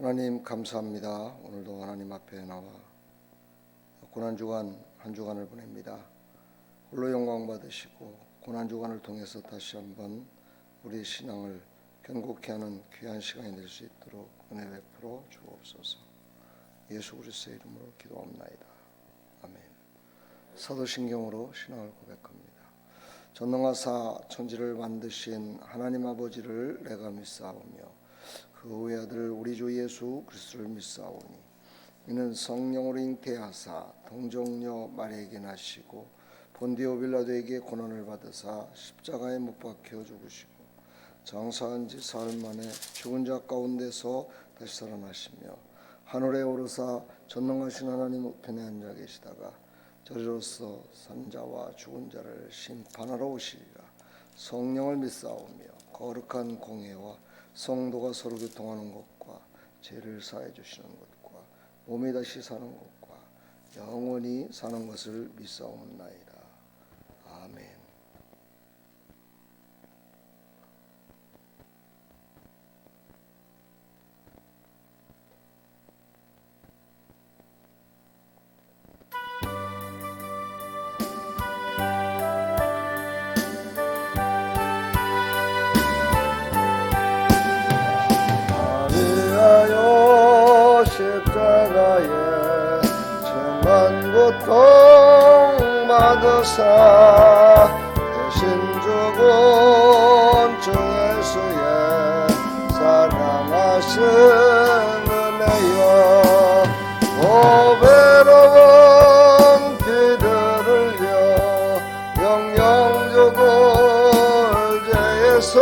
하나님 감사합니다. 오늘도 하나님 앞에 나와 고난주간 한 주간을 보냅니다. 홀로 영광 받으시고 고난주간을 통해서 다시 한번 우리의 신앙을 견고케 하는 귀한 시간이 될 수 있도록 은혜 베풀어 주옵소서. 예수 그리스도의 이름으로 기도합나이다. 아멘. 사도신경으로 신앙을 고백합니다. 전능하사 천지를 만드신 하나님 아버지를 내가 믿사오며 그 외아들 우리 주 예수 그리스도를 믿사오니 이는 성령으로 잉태하사 동정녀 마리아에게 나시고 본디오 빌라도에게 고난을 받으사 십자가에 못 박혀 죽으시고 장사한 지 사흘 만에 죽은 자 가운데서 다시 살아나시며 하늘에 오르사 전능하신 하나님 우편에 앉아 계시다가 저리로서 산자와 죽은 자를 심판하러 오시리라. 성령을 믿사오며 거룩한 공회와 성도가 서로 교통하는 것과 죄를 사해 주시는 것과 몸이 다시 사는 것과 영원히 사는 것을 믿사옵나이다. 아멘. 십자가에 천만 고통 받으사 대신 죽은 주 예수의 사랑하신 은혜여 고배로운 피를 흘려 영영 죽을 죄에서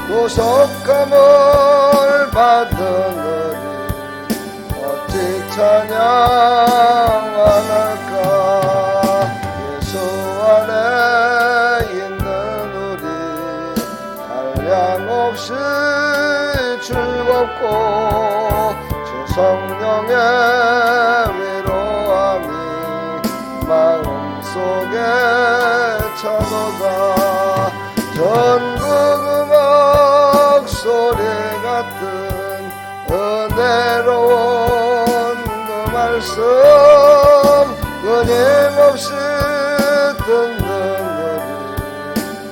구속함을 받으느니 어찌 찬양하나까. 예수 안에 있는 우리 한량없이 즐겁고 주 성령의 위로함이 마음속에 차도다. 전국 음악 소리 같은 은혜로운 그 말씀 끊임없이 듣는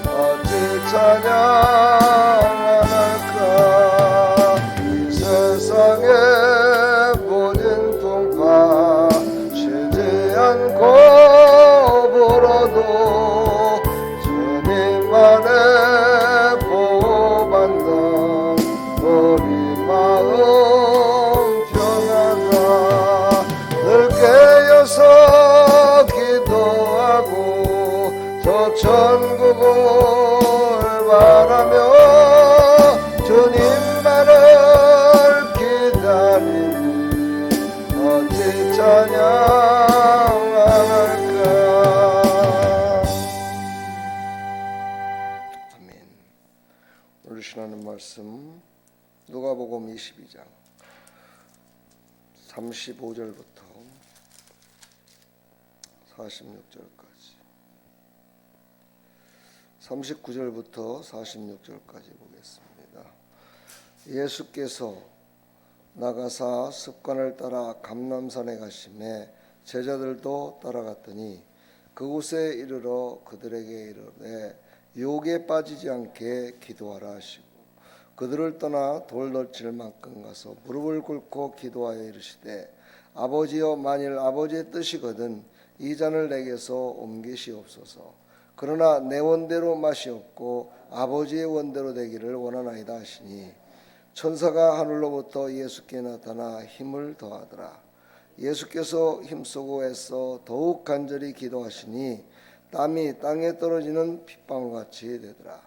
우리 어찌 찬양할까. 이 세상의 모든 풍파 쉬지 않고 불어도 주님만의 보호받는 우리 마음 평안하. 늘 깨어서 기도하고 저 천국을 바라며 주님만을 기다리니 어찌 찬양할까. 아멘. 오늘 신하는 말씀 누가복음 22장 35절부터 46절까지 39절부터 46절까지 보겠습니다. 예수께서 나가사 습관을 따라 감람산에 가시매 제자들도 따라갔더니 그곳에 이르러 그들에게 이르되 유혹에 빠지지 않게 기도하라 하시고 그들을 떠나 돌떨칠 만큼 가서 무릎을 꿇고 기도하여 이르시되 아버지여 만일 아버지의 뜻이거든 이 잔을 내게서 옮기시옵소서. 그러나 내 원대로 마시옵고 아버지의 원대로 되기를 원하나이다 하시니 천사가 하늘로부터 예수께 나타나 힘을 더하더라. 예수께서 힘쓰고 애써 더욱 간절히 기도하시니 땀이 땅에 떨어지는 핏방울같이 되더라.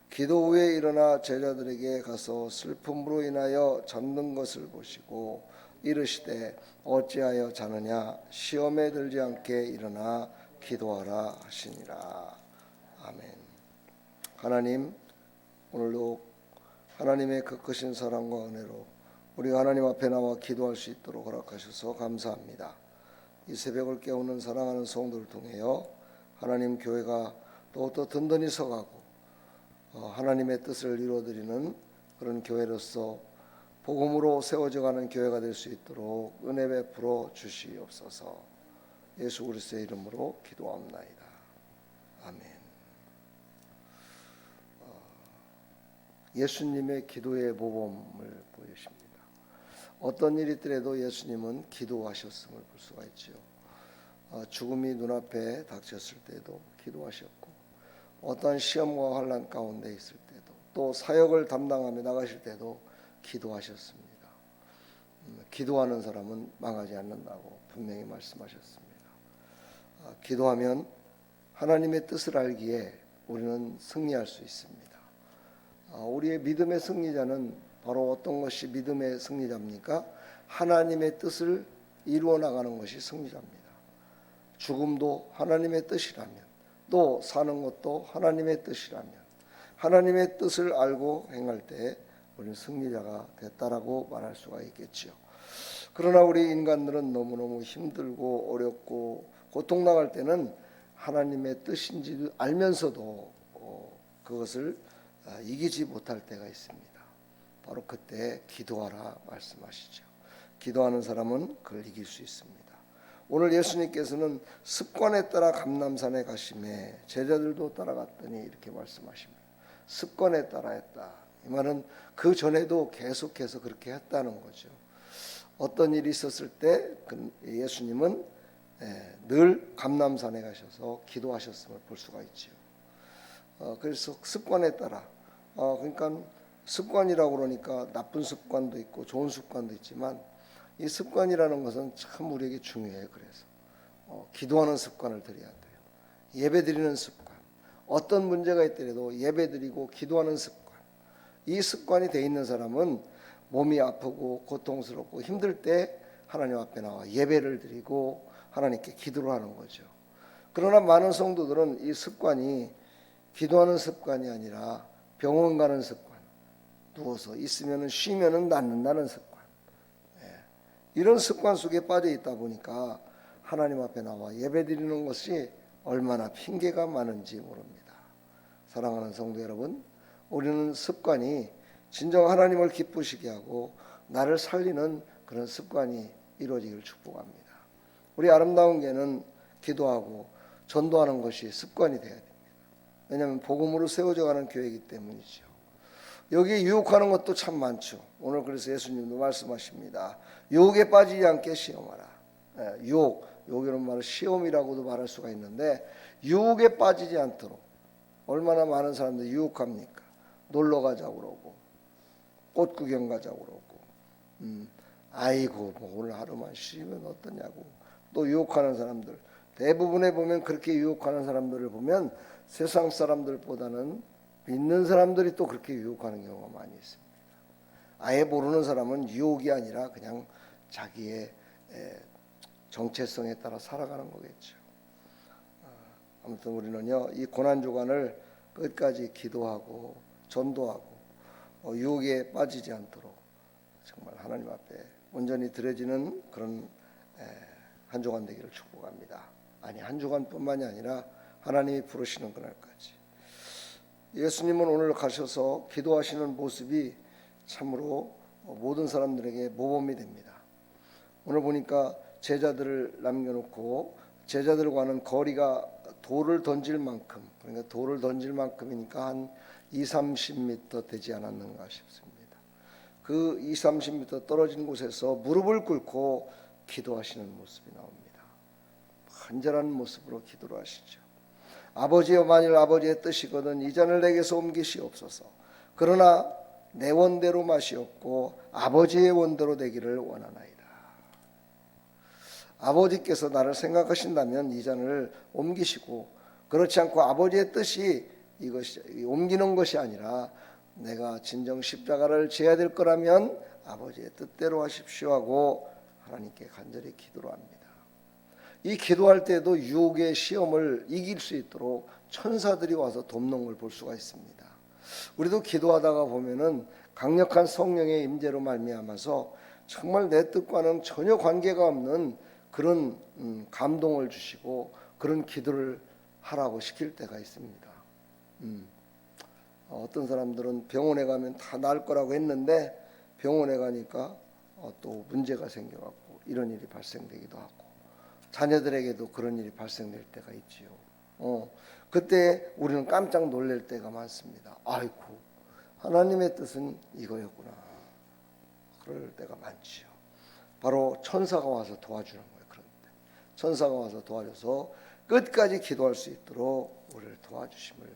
기도 후에 일어나 제자들에게 가서 슬픔으로 인하여 잠든 것을 보시고 이르시되 어찌하여 자느냐. 시험에 들지 않게 일어나 기도하라 하시니라. 아멘. 하나님, 오늘도 하나님의 그 크신 사랑과 은혜로 우리가 하나님 앞에 나와 기도할 수 있도록 허락하셔서 감사합니다. 이 새벽을 깨우는 사랑하는 성도를 통하여 하나님 교회가 또 든든히 서가고 하나님의 뜻을 이루어드리는 그런 교회로서 복음으로 세워져가는 교회가 될 수 있도록 은혜 베풀어 주시옵소서. 예수 그리스도의 이름으로 기도합나이다. 아멘. 예수님의 기도의 모범을 보여주십니다. 어떤 일이 있더라도 예수님은 기도하셨음을 볼 수가 있죠. 죽음이 눈앞에 닥쳤을 때도 기도하셨고, 어떤 시험과 환난 가운데 있을 때도, 또 사역을 담당하며 나가실 때도 기도하셨습니다. 기도하는 사람은 망하지 않는다고 분명히 말씀하셨습니다. 기도하면 하나님의 뜻을 알기에 우리는 승리할 수 있습니다. 우리의 믿음의 승리자는 바로 어떤 것이 믿음의 승리자입니까? 하나님의 뜻을 이루어 나가는 것이 승리자입니다. 죽음도 하나님의 뜻이라면, 또 사는 것도 하나님의 뜻이라면, 하나님의 뜻을 알고 행할 때 우리는 승리자가 됐다라고 말할 수가 있겠지요. 그러나 우리 인간들은 너무너무 힘들고 어렵고 고통당할 때는 하나님의 뜻인지 알면서도 그것을 이기지 못할 때가 있습니다. 바로 그때 기도하라 말씀하시죠. 기도하는 사람은 그걸 이길 수 있습니다. 오늘 예수님께서는 습관에 따라 감람산에 가시매 제자들도 따라갔더니 이렇게 말씀하십니다. 습관에 따라 했다. 이 말은 그 전에도 계속해서 그렇게 했다는 거죠. 어떤 일이 있었을 때 예수님은 늘 감람산에 가셔서 기도하셨음을 볼 수가 있죠. 그래서 습관에 따라, 그러니까 습관이라고 그러니까 나쁜 습관도 있고 좋은 습관도 있지만 이 습관이라는 것은 참 우리에게 중요해요. 그래서 기도하는 습관을 들여야 돼요. 예배드리는 습관, 어떤 문제가 있더라도 예배드리고 기도하는 습관, 이 습관이 돼 있는 사람은 몸이 아프고 고통스럽고 힘들 때 하나님 앞에 나와 예배를 드리고 하나님께 기도를 하는 거죠. 그러나 많은 성도들은 이 습관이 기도하는 습관이 아니라 병원 가는 습관, 누워서 있으면 쉬면 낫는다는 습관, 이런 습관 속에 빠져 있다 보니까 하나님 앞에 나와 예배드리는 것이 얼마나 핑계가 많은지 모릅니다. 사랑하는 성도 여러분, 우리는 습관이 진정 하나님을 기쁘시게 하고 나를 살리는 그런 습관이 이루어지기를 축복합니다. 우리 아름다운 교회는 기도하고 전도하는 것이 습관이 되어야 됩니다. 왜냐하면 복음으로 세워져 가는 교회이기 때문이죠. 여기에 유혹하는 것도 참 많죠. 오늘 그래서 예수님도 말씀하십니다. 유혹에 빠지지 않게 시험하라. 유혹이라는 말은 시험이라고도 말할 수가 있는데, 유혹에 빠지지 않도록 얼마나 많은 사람들이 유혹합니까? 놀러 가자고 그러고 꽃 구경 가자고 그러고 아이고 뭐 오늘 하루만 쉬면 어떠냐고 또 유혹하는 사람들, 대부분에 보면 그렇게 유혹하는 사람들을 보면 세상 사람들보다는 믿는 사람들이 또 그렇게 유혹하는 경우가 많이 있습니다. 아예 모르는 사람은 유혹이 아니라 그냥 자기의 정체성에 따라 살아가는 거겠죠. 아무튼 우리는요, 이 고난주간을 끝까지 기도하고 전도하고 유혹에 빠지지 않도록 정말 하나님 앞에 온전히 드려지는 그런 한 주간 되기를 축복합니다. 아니, 한 주간뿐만이 아니라 하나님이 부르시는 그날까지. 예수님은 오늘 가셔서 기도하시는 모습이 참으로 모든 사람들에게 모범이 됩니다. 오늘 보니까 제자들을 남겨놓고 제자들과는 거리가 돌을 던질 만큼, 그러니까 돌을 던질 만큼이니까 한 20-30m 되지 않았는가 싶습니다. 그 20-30m 떨어진 곳에서 무릎을 꿇고 기도하시는 모습이 나옵니다. 간절한 모습으로 기도를 하시죠. 아버지여, 만일 아버지의 뜻이거든 이 잔을 내게서 옮기시옵소서. 그러나 내 원대로 마시옵고 아버지의 원대로 되기를 원하나이다. 아버지께서 나를 생각하신다면 이 잔을 옮기시고, 그렇지 않고 아버지의 뜻이 이것이 옮기는 것이 아니라 내가 진정 십자가를 져야 될 거라면 아버지의 뜻대로 하십시오 하고 하나님께 간절히 기도를 합니다. 이 기도할 때도 유혹의 시험을 이길 수 있도록 천사들이 와서 돕는 걸 볼 수가 있습니다. 우리도 기도하다가 보면은 강력한 성령의 임재로 말미암아서 정말 내 뜻과는 전혀 관계가 없는 그런 감동을 주시고 그런 기도를 하라고 시킬 때가 있습니다. 어떤 사람들은 병원에 가면 다 나을 거라고 했는데 병원에 가니까 또 문제가 생겨갖고 이런 일이 발생되기도 하고, 자녀들에게도 그런 일이 발생될 때가 있지요. 그때 우리는 깜짝 놀랄 때가 많습니다. 아이고, 하나님의 뜻은 이거였구나. 그럴 때가 많지요. 바로 천사가 와서 도와주는 거예요. 그런데 천사가 와서 도와줘서 끝까지 기도할 수 있도록 우리를 도와주심을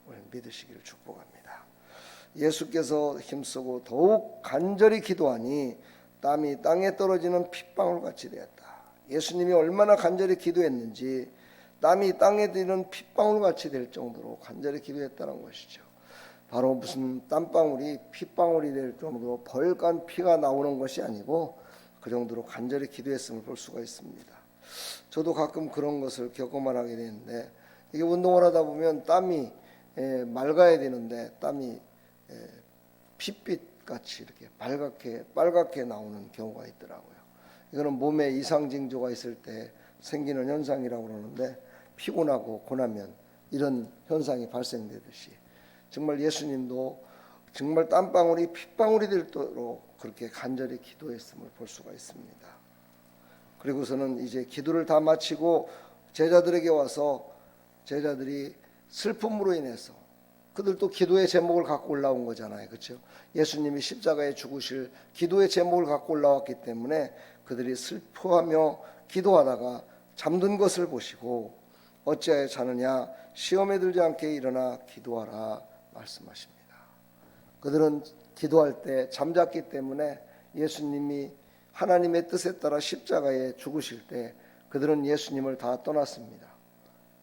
우리는 믿으시기를 축복합니다. 예수께서 힘쓰고 더욱 간절히 기도하니 땀이 땅에 떨어지는 핏방울같이 되었다. 예수님이 얼마나 간절히 기도했는지 땀이 땅에 드는 핏방울같이 될 정도로 간절히 기도했다는 것이죠. 바로 무슨 땀방울이 핏방울이 될 정도로 벌간 피가 나오는 것이 아니고 그 정도로 간절히 기도했음을 볼 수가 있습니다. 저도 가끔 그런 것을 겪어만 하게 되는데, 이게 운동을 하다 보면 땀이 맑아야 되는데 땀이 핏빛같이 이렇게 빨갛게 나오는 경우가 있더라고요. 이거는 몸에 이상 징조가 있을 때 생기는 현상이라고 그러는데, 피곤하고 고나면 이런 현상이 발생되듯이 정말 예수님도 정말 땀방울이 핏방울이 되도록 그렇게 간절히 기도했음을 볼 수가 있습니다. 그리고서는 이제 기도를 다 마치고 제자들에게 와서 제자들이 슬픔으로 인해서, 그들도 기도의 제목을 갖고 올라온 거잖아요. 그렇죠? 예수님이 십자가에 죽으실 기도의 제목을 갖고 올라왔기 때문에 그들이 슬퍼하며 기도하다가 잠든 것을 보시고 어찌하여 자느냐, 시험에 들지 않게 일어나 기도하라 말씀하십니다. 그들은 기도할 때 잠잤기 때문에 예수님이 하나님의 뜻에 따라 십자가에 죽으실 때 그들은 예수님을 다 떠났습니다.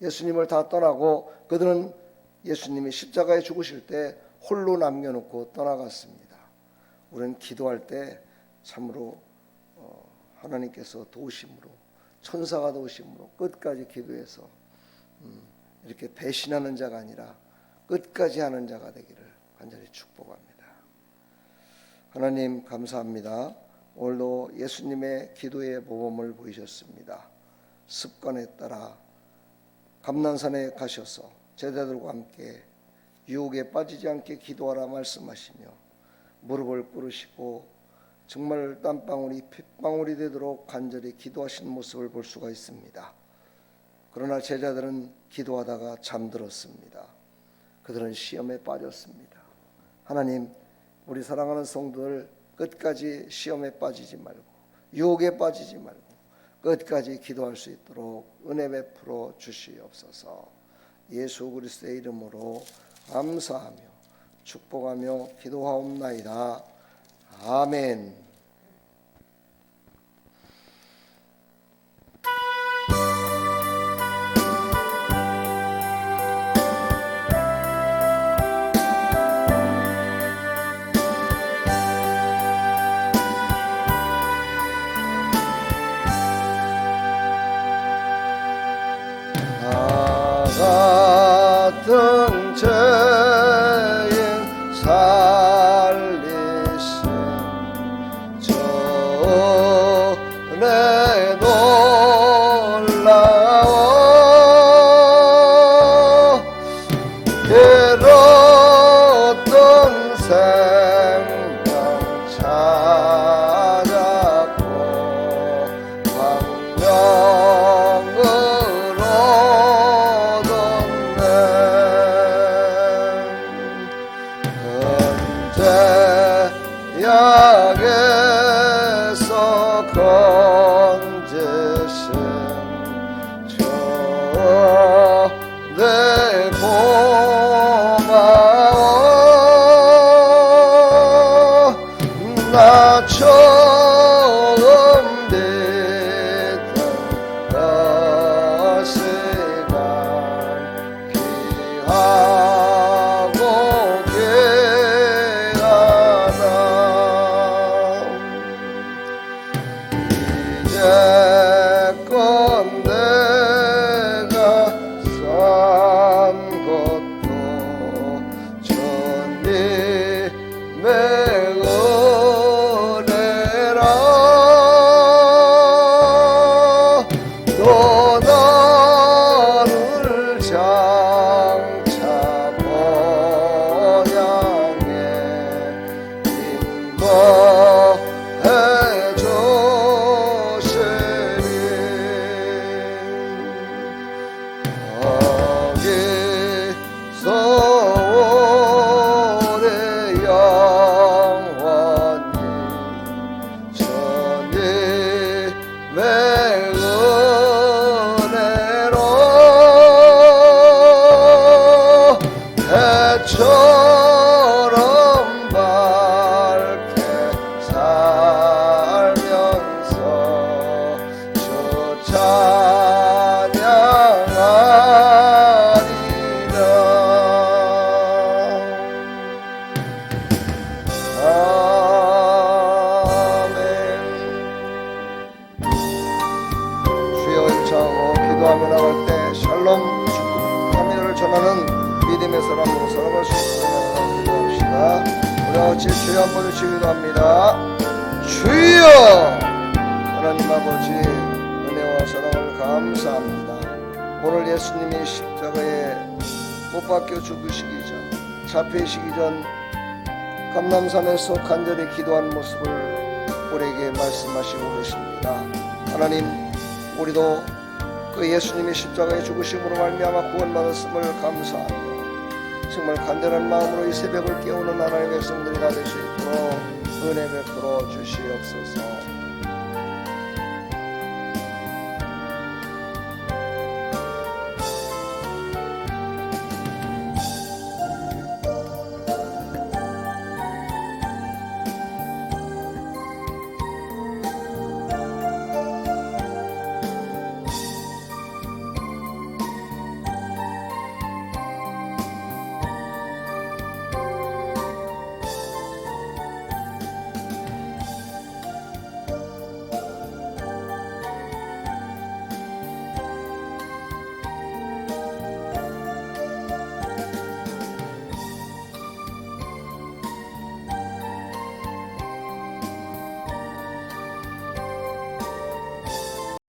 예수님을 다 떠나고 그들은 예수님이 십자가에 죽으실 때 홀로 남겨놓고 떠나갔습니다. 우리는 기도할 때 참으로 하나님께서 도우심으로, 천사가 도우심으로 끝까지 기도해서 이렇게 배신하는 자가 아니라 끝까지 하는 자가 되기를 간절히 축복합니다. 하나님 감사합니다. 오늘도 예수님의 기도의 모범을 보이셨습니다. 습관에 따라 감난산에 가셔서 제자들과 함께 유혹에 빠지지 않게 기도하라 말씀하시며 무릎을 꿇으시고 정말 땀방울이 핏방울이 되도록 간절히 기도하시는 모습을 볼 수가 있습니다. 그러나 제자들은 기도하다가 잠들었습니다. 그들은 시험에 빠졌습니다. 하나님, 우리 사랑하는 성도들 끝까지 시험에 빠지지 말고 유혹에 빠지지 말고 끝까지 기도할 수 있도록 은혜 베풀어 주시옵소서. 예수 그리스도의 이름으로 감사하며 축복하며 기도하옵나이다. 아멘. 같은 죄인 살리신 전에 놀라워 괴로웠던 생명 찾았고 광명으로 약에서 건지신 주내 고마워. 나 처음 듣던 그 시간 귀하고 이제껏 내가 산 것도 주님의 은혜라. 또 너를 장차 본향에 인도 한번 외치기도 합니다. 주여! 하나님 아버지 은혜와 사랑을 감사합니다. 오늘 예수님이 십자가에 못 박혀 죽으시기 전, 잡히시기 전 감람산에서 간절히 기도한 모습을 우리에게 말씀하시고 계십니다. 하나님, 우리도 그 예수님의 십자가의 죽으심으로 말미암아 구원받았음을 감사하며 정말 간절한 마음으로 이 새벽을 깨우는 하나님의 백성들이 다 될 수 있도록 은혜 베풀어 주시옵소서.